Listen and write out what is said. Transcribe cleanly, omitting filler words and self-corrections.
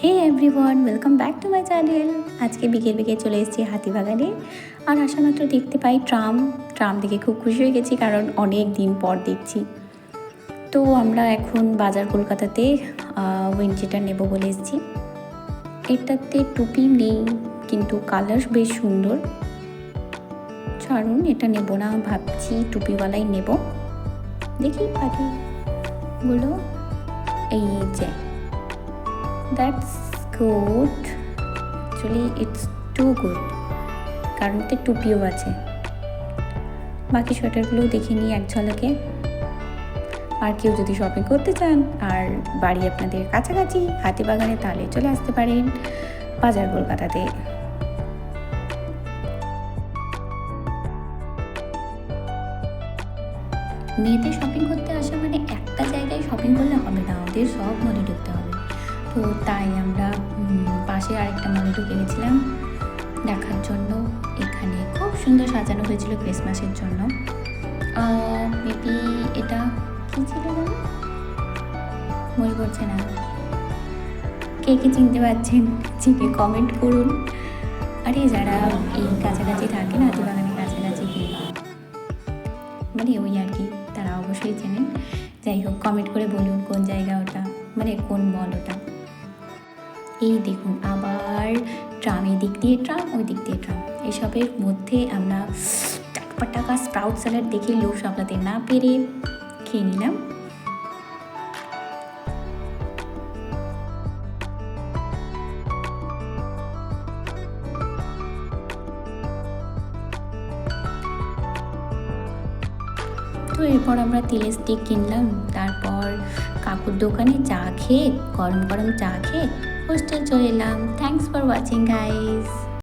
Hey everyone, welcome back to my channel. আজকে বিকেল বিকেল চলে এসেছি হাতিবাগানে। আর আসা মাত্র দেখতে পাই ট্রাম দেখে খুব খুশি হয়ে গেছি, কারণ অনেক দিন পর দেখছি। তো আমরা এখন বাজার কলকাতাতে উইন্ড নেব বলে এসেছি। এটাতে টুপি নেই, কিন্তু কালার বেশ সুন্দর। ছাড়ুন, এটা নেব না, ভাবছি টুপিওয়ালাই নেব। দেখি পাখিগুলো, এই যে that's good, actually it's too good, কারণ তো টুপিও আছে। বাকি সোয়েটারগুলোও দেখে নিই এক ঝলকে। আর কেউ যদি শপিং করতে চান আর বাড়ি আপনাদের কাছাকাছি হাতিবাগানে, তাহলে চলে আসতে পারেন বাজার কলকাতাতে। মেয়েদের শপিং করতে আসা মানে একটা জায়গায় শপিং করলে হবে না, ওদের সব মলে ঢুকতে হবে। তো তাই আমরা পাশে আরেকটা মলে ঢুকে গেছিলাম দেখার জন্য। এখানে খুব সুন্দর সাজানো হয়েছিল ক্রিসমাসের জন্য। মেবি এটা কী ছিল বলো, মনে পড়ছে না। কে কে চিনতে পারছেন চিনে কমেন্ট করুন। আরে যারা এই কাছাকাছি থাকেন, হাতিবাগানের কাছাকাছি, মানে ওই আর কি, তারা অবশ্যই চেনেন। যাই হোক, কমেন্ট করে বলুন কোন জায়গা ওটা, মানে কোন মল ওটা। এই দেখুন, আবার ট্রাম, এই দিক দিয়ে ট্রাম, ওই দিক দিয়ে ট্রাম। এসবের মধ্যে আমরা টাকা স্প্রাউট স্যালাড দেখে লোভ সামলাতে না পেরে খেয়ে নিলাম। তো এরপর আমরা তেলের স্টিক কিনলাম। তারপর কাকুর দোকানে চা খেয়ে, গরম গরম চা খেয়ে হোস্টেল চলে এলাম। Thanks for watching guys.